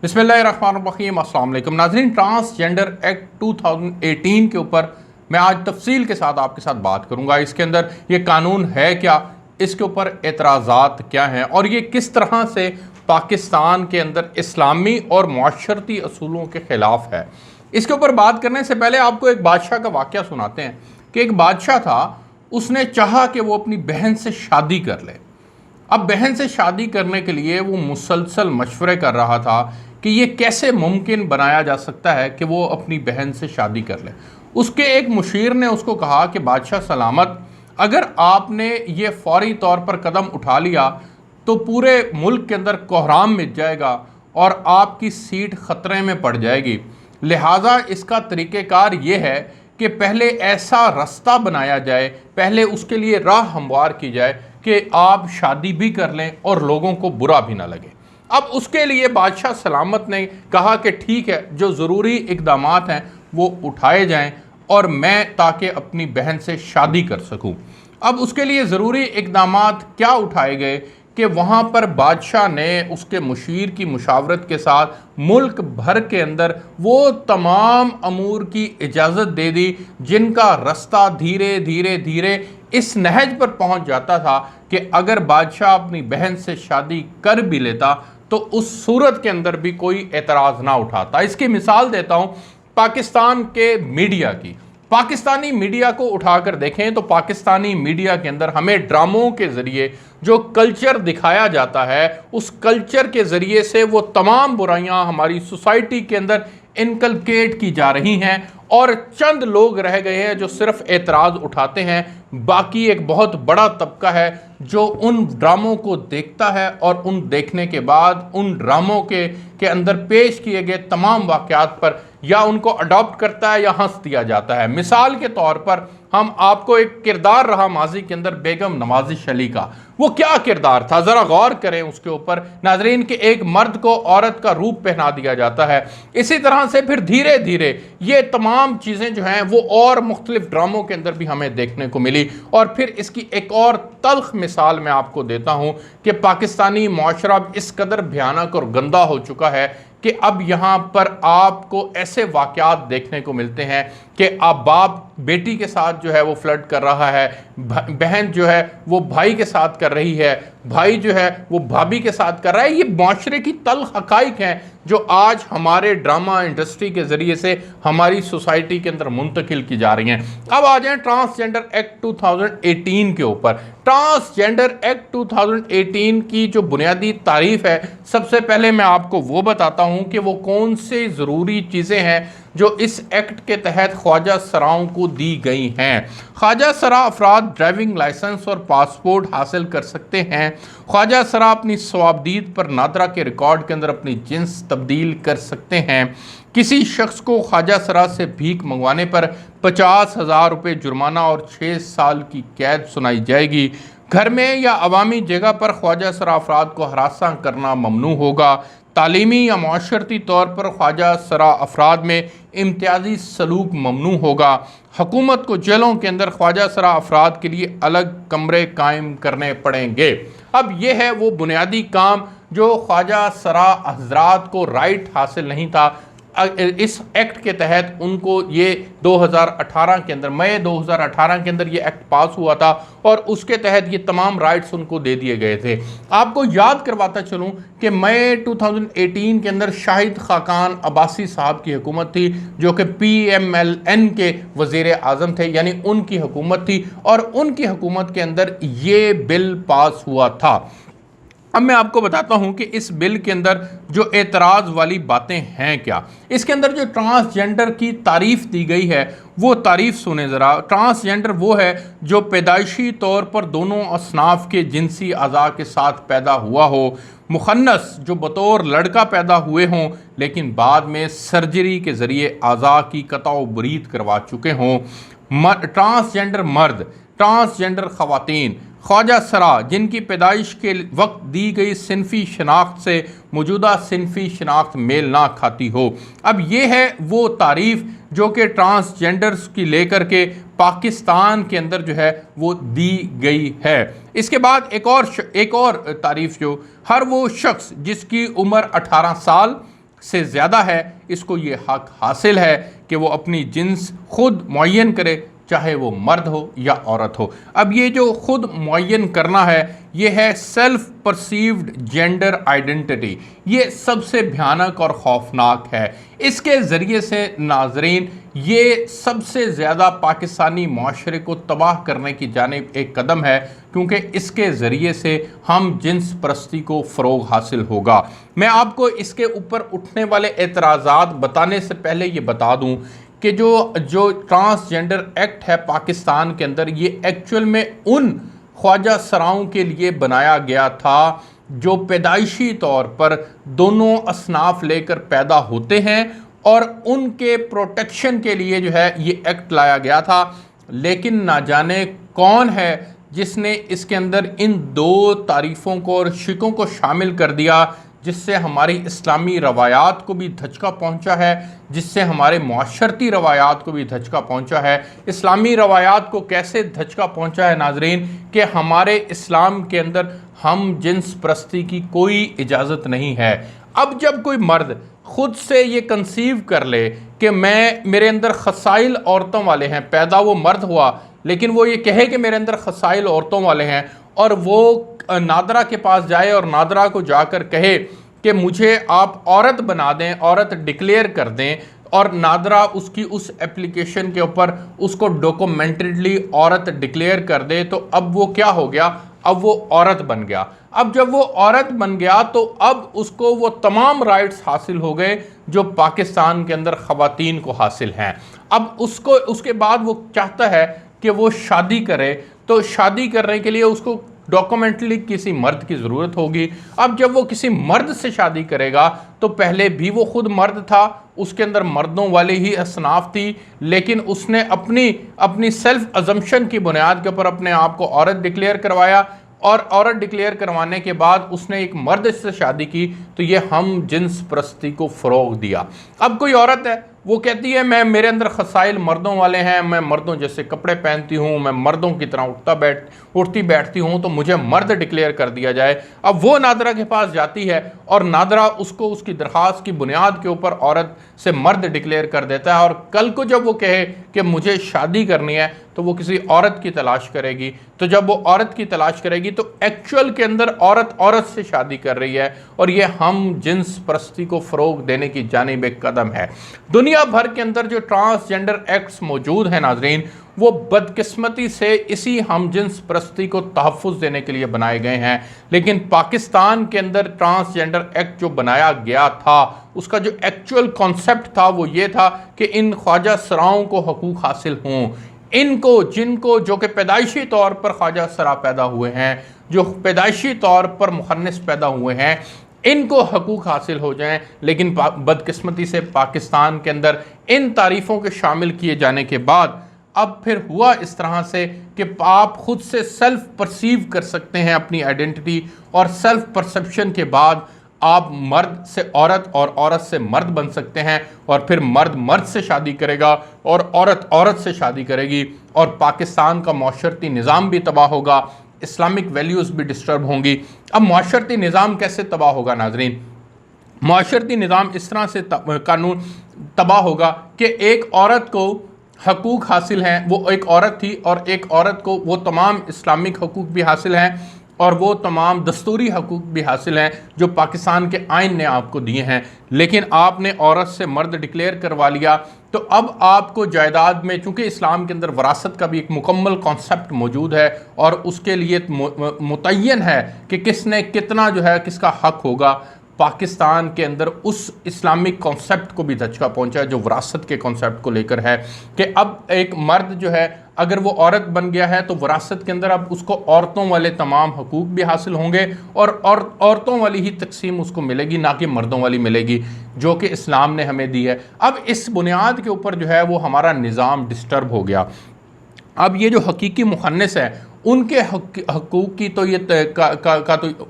बिस्मिल्लाहिर्रहमानिर्रहीम। अस्सलाम वालेकुम नाज़रीन। ट्रांसजेंडर एक्ट 2018 के ऊपर मैं आज तफसील के साथ आपके साथ बात करूंगा। इसके अंदर ये कानून है क्या, इसके ऊपर एतराज़ात क्या हैं और ये किस तरह से पाकिस्तान के अंदर इस्लामी और माशरती असूलों के ख़िलाफ़ है। इसके ऊपर बात करने से पहले आपको एक बादशाह का वाक़या सुनाते हैं कि एक बादशाह था, उसने चाहा कि वो अपनी बहन से शादी कर ले। अब बहन से शादी करने के लिए वो मुसलसल मशवरे कर रहा था कि ये कैसे मुमकिन बनाया जा सकता है कि वो अपनी बहन से शादी कर ले। उसके एक मुशीर ने उसको कहा कि बादशाह सलामत, अगर आपने ये फौरी तौर पर कदम उठा लिया तो पूरे मुल्क के अंदर कोहराम मिट जाएगा और आपकी सीट ख़तरे में पड़ जाएगी। लिहाजा इसका तरीक़ेकार ये है कि पहले ऐसा रास्ता बनाया जाए, पहले उसके लिए राह हमवार की जाए कि आप शादी भी कर लें और लोगों को बुरा भी ना लगे। अब उसके लिए बादशाह सलामत ने कहा कि ठीक है, जो ज़रूरी इक़दामात हैं वो उठाए जाएं और मैं ताकि अपनी बहन से शादी कर सकूं। अब उसके लिए ज़रूरी इक़दामात क्या उठाए गए कि वहाँ पर बादशाह ने उसके मुशीर की मुशावरत के साथ मुल्क भर के अंदर वो तमाम अमूर की इजाज़त दे दी जिनका रास्ता धीरे धीरे धीरे इस नहज पर पहुँच जाता था कि अगर बादशाह अपनी बहन से शादी कर भी लेता तो उस सूरत के अंदर भी कोई एतराज़ ना उठाता। इसकी मिसाल देता हूँ पाकिस्तान के मीडिया की। पाकिस्तानी मीडिया को उठाकर देखें तो पाकिस्तानी मीडिया के अंदर हमें ड्रामों के ज़रिए जो कल्चर दिखाया जाता है, उस कल्चर के ज़रिए से वो तमाम बुराइयां हमारी सोसाइटी के अंदर इनकलकेट की जा रही हैं और चंद लोग रह गए हैं जो सिर्फ एतराज़ उठाते हैं। बाकी एक बहुत बड़ा तबका है जो उन ड्रामों को देखता है और उन देखने के बाद उन ड्रामों के अंदर पेश किए गए तमाम वाक़यात पर या उनको अडॉप्ट करता है या हंस दिया जाता है। मिसाल के तौर पर हम आपको एक किरदार रहा माजी के अंदर बेगम नवाजिश अली का, वो क्या किरदार था ज़रा गौर करें उसके ऊपर नाजरीन, कि एक मर्द को औरत का रूप पहना दिया जाता है। इसी तरह से फिर धीरे धीरे ये तमाम चीज़ें जो हैं वो और मुख्तलिफ ड्रामों के अंदर भी हमें देखने को मिली। और फिर इसकी एक और तल्ख मिसाल मैं आपको देता हूँ कि पाकिस्तानी माशरा इस कदर भयानक और गंदा हो चुका है कि अब यहाँ पर आपको ऐसे वाक़यात देखने को मिलते हैं कि अब बाप बेटी के साथ जो है वो फ्लर्ट कर रहा है, बहन जो है वो भाई के साथ कर रही है, भाई जो है वो भाभी के साथ कर रहा है। ये माशरे की तल्ख हक़ाइक़ हैं जो आज हमारे ड्रामा इंडस्ट्री के ज़रिए से हमारी सोसाइटी के अंदर मुंतकिल की जा रही हैं। अब आ जाएँ ट्रांसजेंडर एक्ट 2018 के ऊपर। ट्रांसजेंडर एक्ट 2018 की जो बुनियादी तारीफ़ है, सबसे पहले मैं आपको वो बताता हूँ कि वो कौन से ज़रूरी चीज़ें हैं जो इस एक्ट के तहत ख्वाजा सराओं को दी गई हैं। ख्वाजा सरा अफराद ड्राइविंग लाइसेंस और पासपोर्ट हासिल कर सकते हैं। ख्वाजा सरा अपनी सवाबदीद पर नादरा के रिकॉर्ड के अंदर अपनी जिन्स तब्दील कर सकते हैं। किसी शख्स को ख्वाजा सरा से भीख मंगवाने पर 50,000 रुपये जुर्माना और 6 साल की कैद सुनाई जाएगी। घर में या अवामी जगह पर ख्वाजा सरा अफराद को हरासा करना ममनू होगा। तालीमी या माशरती तौर पर ख्वाजा सरा अफराद में इम्तियाजी सलूक ममनू होगा। हुकूमत को जेलों के अंदर ख्वाजा सरा अफराद के लिए अलग कमरे कायम करने पड़ेंगे। अब यह है वो बुनियादी काम जो ख्वाजा सरा हज़रात को राइट हासिल नहीं था। इस एक्ट के तहत उनको ये 2018 के अंदर, मई 2018 के अंदर ये एक्ट पास हुआ था और उसके तहत ये तमाम राइट्स उनको दे दिए गए थे। आपको याद करवाता चलूँ कि मई 2018 के अंदर शाहिद खाकान अब्बासी साहब की हुकूमत थी जो कि PMLN के वज़ीर आज़म थे, यानी उनकी हुकूमत थी और उनकी हुकूमत के अंदर ये बिल पास हुआ था। अब मैं आपको बताता हूं कि इस बिल के अंदर जो एतराज़ वाली बातें हैं क्या। इसके अंदर जो ट्रांसजेंडर की तारीफ़ दी गई है वो तारीफ़ सुने ज़रा। ट्रांसजेंडर वो है जो पैदाइशी तौर पर दोनों असनाफ के जिनसी अज़ा के साथ पैदा हुआ हो। मुखन्नस जो बतौर लड़का पैदा हुए हों लेकिन बाद में सर्जरी के ज़रिए अज़ा की कतौ बरीद करवा चुके हों। ट्रांसजेंडर मर्द, ट्रांसजेंडर ख़वातीन, ख्वाजा सरा जिनकी पैदाइश के वक्त दी गई सिनफी शनाख्त से मौजूदा सिनफी शनाख्त मेल ना खाती हो। अब ये है वो तारीफ़ जो कि ट्रांसजेंडर्स की लेकर के पाकिस्तान के अंदर जो है वो दी गई है। इसके बाद एक और तारीफ़ जो हर वो शख्स जिसकी उम्र 18 साल से ज़्यादा है, इसको ये हक हासिल है कि वो अपनी जिन्स खुद मुअय्यन करे, चाहे वो मर्द हो या औरत हो। अब ये जो खुद मुअय्यन करना है, ये है सेल्फ परसीव्ड जेंडर आइडेंटिटी। ये सबसे भयानक और खौफनाक है। इसके ज़रिए से नाजरीन ये सबसे ज़्यादा पाकिस्तानी माशरे को तबाह करने की जानिब एक कदम है, क्योंकि इसके ज़रिए से हम जिन्स परस्ती को फ़रोग हासिल होगा। मैं आपको इसके ऊपर उठने वाले एतराज़ात बताने से पहले ये बता दूँ कि जो ट्रांसजेंडर एक्ट है पाकिस्तान के अंदर, ये एक्चुअल में उन ख्वाजा सराओं के लिए बनाया गया था जो पैदाइशी तौर पर दोनों असनाफ लेकर पैदा होते हैं, और उनके प्रोटेक्शन के लिए जो है ये एक्ट लाया गया था। लेकिन ना जाने कौन है जिसने इसके अंदर इन दो तारीफ़ों को और शिकों को शामिल कर दिया, जिससे हमारी इस्लामी रवायात को भी धचका पहुंचा है, जिससे हमारे माशरती रवायात को भी धचका पहुंचा है। इस्लामी रवायात को कैसे धचका पहुंचा है नाजरीन, कि हमारे इस्लाम के अंदर हम जिन्स परस्ती की कोई इजाज़त नहीं है। अब जब कोई मर्द खुद से ये कंसीव कर ले कि मेरे अंदर खसाइल औरतों वाले हैं, पैदा वो मर्द हुआ लेकिन वो ये कहे कि मेरे अंदर खसाइल औरतों वाले हैं, और वो नादरा के पास जाए और नादरा को जाकर कहे कि मुझे आप औरत बना दें, औरत डिक्लेयर कर दें, और नादरा उसकी उस एप्लीकेशन के ऊपर उसको डॉक्यूमेंटेडली औरत डिक्लेयर कर दे, तो अब वो क्या हो गया, अब वो औरत बन गया। अब जब वो औरत बन गया तो अब उसको वो तमाम राइट्स हासिल हो गए जो पाकिस्तान के अंदर ख़वातीन को हासिल हैं। अब उसके बाद वो चाहता है कि वो शादी करे, तो शादी करने के लिए उसको डॉक्यूमेंटली किसी मर्द की ज़रूरत होगी। अब जब वो किसी मर्द से शादी करेगा तो पहले भी वो खुद मर्द था, उसके अंदर मर्दों वाली ही असनाफ थी, लेकिन उसने अपनी सेल्फ अजम्पशन की बुनियाद के ऊपर अपने आप को औरत डिक्लेयर करवाया, और औरत डिक्लेयर करवाने के बाद उसने एक मर्द से शादी की, तो ये हम जिन्स परस्ती को फ़रोग दिया। अब कोई औरत है, वो कहती है मेरे अंदर खसाइल मर्दों वाले हैं, मैं मर्दों जैसे कपड़े पहनती हूँ, मैं मर्दों की तरह उठती बैठती हूँ, तो मुझे मर्द डिक्लेयर कर दिया जाए। अब वो नादरा के पास जाती है और नादरा उसको उसकी दरख्वास्त की बुनियाद के ऊपर औरत से मर्द डिक्लेयर कर देता है, और कल को जब वो कहे कि मुझे शादी करनी है तो वो किसी औरत की तलाश करेगी। तो जब वो औरत की तलाश करेगी तो एक्चुअल के अंदर औरत औरत से शादी कर रही है, और ये हम जिन्स परस्ती को फ़रोग देने की जानिब एक कदम है। दुनिया भर के अंदर जो ट्रांसजेंडर एक्ट्स मौजूद हैं नाजरीन, वो बदकिस्मती से इसी हम जिन्स परस्ती को तहफ़्फ़ुज़ देने के लिए बनाए गए हैं। लेकिन पाकिस्तान के अंदर ट्रांसजेंडर एक्ट जो बनाया गया था, उसका जो एक्चुअल कॉन्सेप्ट था वो ये था कि इन ख्वाजा सराओं को हकूक़ हासिल हों, जिनको जो कि पैदाइशी तौर पर ख्वाजा सरा पैदा हुए हैं, जो पैदाइशी तौर पर मुखन्निस पैदा हुए हैं, इनको हकूक़ हासिल हो जाएं। लेकिन बदकिस्मती से पाकिस्तान के अंदर इन तारीफ़ों के शामिल किए जाने के बाद अब फिर हुआ इस तरह से कि आप खुद से सेल्फ परसीव कर सकते हैं अपनी आइडेंटिटी, और सेल्फ परसेप्शन के बाद आप मर्द से औरत और औरत से मर्द बन सकते हैं, और फिर मर्द मर्द से शादी करेगा और औरत औरत से शादी करेगी, और पाकिस्तान का माशरती निज़ाम भी तबाह होगा, इस्लामिक वैल्यूज़ भी डिस्टर्ब होंगी। अब माशरती निज़ाम कैसे तबाह होगा नाजरीन? माशरती निज़ाम इस तरह से कानून तबाह होगा कि एक औरत को हकूक़ हासिल हैं, वो एक औरत थी, और एक औरत को वो तमाम इस्लामिक हकूक़ भी हासिल हैं, और वो तमाम दस्तूरी हकूक़ भी हासिल हैं जो पाकिस्तान के आइन ने आपको दिए हैं। लेकिन आपने औरत से मर्द डिक्लेयर करवा लिया, तो अब आपको जायदाद में, चूँकि इस्लाम के अंदर वरासत का भी एक मुकम्मल कॉन्सेप्ट मौजूद है, और उसके लिए मुतय्यन है कि किसने कितना जो है किसका हक होगा, पाकिस्तान के अंदर उस इस्लामिक कॉन्सेप्ट को भी धचका पहुंचा है जो विरासत के कॉन्सेप्ट को लेकर है कि अब एक मर्द जो है अगर वो औरत बन गया है तो विरासत के अंदर अब उसको औरतों वाले तमाम हकूक़ भी हासिल होंगे और औरतों वाली ही तकसीम उसको मिलेगी, ना कि मर्दों वाली मिलेगी जो कि इस्लाम ने हमें दी है। अब इस बुनियाद के ऊपर जो है वो हमारा निज़ाम डिस्टर्ब हो गया। अब ये जो हकीकी मुखन्निस है उनके हकूक़ की तो ये तो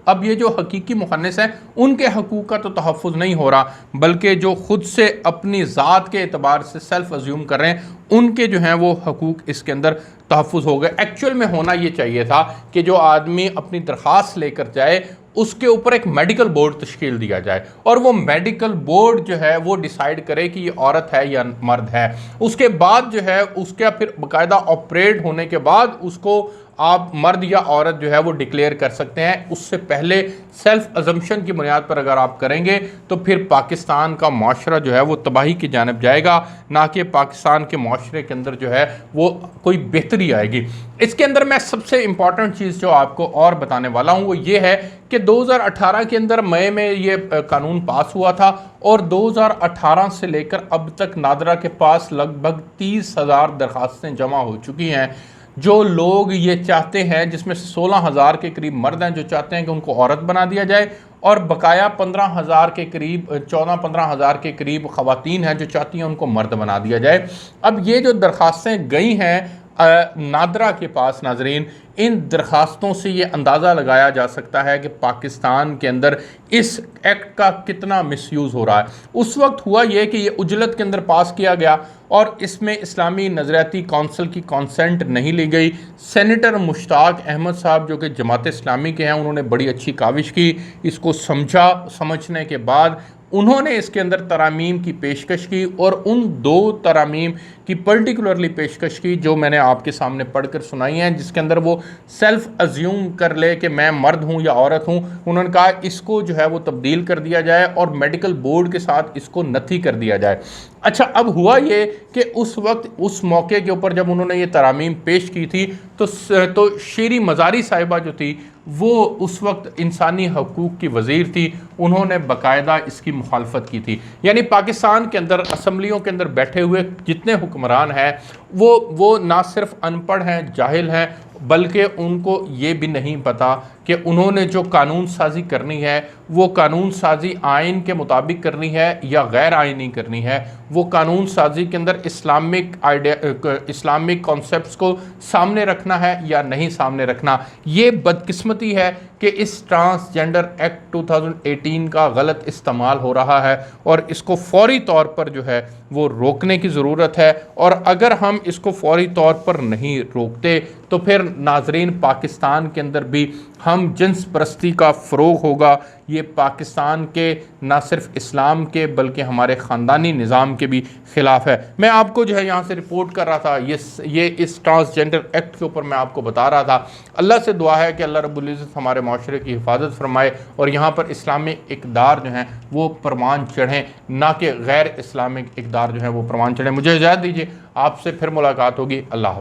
अब ये जो हकीकी मुखन्निस हैं उनके हकूक़ का तो तहफ़्फ़ुज़ नहीं हो रहा, बल्कि जो ख़ुद से अपनी ज़ात के एतबार से सेल्फ़ अज्यूम कर रहे हैं उनके जो हैं वो हकूक़ इसके अंदर तहफ़्फ़ुज़ हो गए। एक्चुअल में होना ये चाहिए था कि जो आदमी अपनी दरख्वास्त लेकर जाए उसके ऊपर एक मेडिकल बोर्ड तश्कील दिया जाए और वो मेडिकल बोर्ड जो है वो डिसाइड करे कि ये औरत है या मर्द है। उसके बाद जो है उसका फिर बाकायदा ऑपरेट होने के बाद उसको आप मर्द या औरत जो है वो डिक्लेयर कर सकते हैं। उससे पहले सेल्फ अजम्पशन की बुनियाद पर अगर आप करेंगे तो फिर पाकिस्तान का माशरा जो है वो तबाही की जानिब जाएगा, ना कि पाकिस्तान के माशरे के अंदर जो है वो कोई बेहतरी आएगी। इसके अंदर मैं सबसे इंपॉर्टेंट चीज़ जो आपको और बताने वाला हूँ वो ये है कि 2018 के अंदर मई में ये कानून पास हुआ था और 2018 से लेकर अब तक नादरा के पास लगभग 30,000 दरखास्तें जमा हो चुकी हैं। जो लोग ये चाहते हैं, जिसमें से 16,000 के करीब मर्द हैं जो चाहते हैं कि उनको औरत बना दिया जाए और बकाया 15,000 के करीब 14-15,0000 के करीब ख़वातीन हैं जो चाहती हैं उनको मर्द बना दिया जाए। अब ये जो दरखास्तें गई हैं नादरा के पास, नाजरीन, इन दरखास्तों से ये अंदाज़ा लगाया जा सकता है कि पाकिस्तान के अंदर इस एक्ट का कितना मिसयूज़ हो रहा है। उस वक्त हुआ ये कि ये उजलत के अंदर पास किया गया और इसमें इस्लामी नज़रियाती कौंसिल की कॉन्सेंट नहीं ली गई। सेनेटर मुश्ताक अहमद साहब जो कि जमात इस्लामी के हैं, उन्होंने बड़ी अच्छी काविश की, इसको समझा, समझने के बाद उन्होंने इसके अंदर तरामीम की पेशकश की और उन 2 तरामीम की पर्टिकुलरली पेशकश की जो मैंने आपके सामने पढ़कर सुनाई हैं, जिसके अंदर वो सेल्फ अज्यूम कर ले कि मैं मर्द हूँ या औरत हूँ। उन्होंने कहा इसको जो है वो तब्दील कर दिया जाए और मेडिकल बोर्ड के साथ इसको नथी कर दिया जाए। अच्छा, अब हुआ ये कि उस वक्त उस मौके के ऊपर जब उन्होंने ये तरामीम पेश की थी तो शीरी मज़ारी साहिबा जो थी वो उस वक्त इंसानी हकूक़ की वज़ीर थी, उन्होंने बाकायदा इसकी मुखालफत की थी। यानी पाकिस्तान के अंदर असम्बलियों के अंदर बैठे हुए जितने हुक्मरान हैं वो ना सिर्फ अनपढ़ हैं, जाहिल हैं, बल्कि उनको ये भी नहीं पता कि उन्होंने जो कानून साजी करनी है वो कानून साजी आइन के मुताबिक करनी है या गैर आइनी करनी है। वो कानून साजी के अंदर इस्लामिक कॉन्सेप्ट्स को सामने रखना है या नहीं सामने रखना। ये बदकिस्मती है कि इस ट्रांसजेंडर एक्ट 2018 का गलत इस्तेमाल हो रहा है और इसको फौरी तौर पर जो है वो रोकने की ज़रूरत है। और अगर हम इसको फौरी तौर पर नहीं रोकते तो फिर नाजरीन पाकिस्तान के अंदर भी हम जिन्स परस्ती का फ़रोग़ होगा। ये पाकिस्तान के ना सिर्फ इस्लाम के बल्कि हमारे ख़ानदानी निज़ाम के भी ख़िलाफ़ है। मैं आपको जो है यहाँ से रिपोर्ट कर रहा था, ये इस ट्रांसजेंडर एक्ट के ऊपर मैं आपको बता रहा था। अल्लाह से दुआ है कि अल्लाह रब्बुल इज़्ज़त हमारे माशरे की हिफाजत फरमाए और यहाँ पर इस्लामिक इक़दार जो हैं वो परवान चढ़ें, ना कि गैर इस्लामिक इक़दार जो है वो परवान चढ़ें। मुझे इजाज़त दीजिए, आपसे फिर मुलाकात होगी। अल्लाह।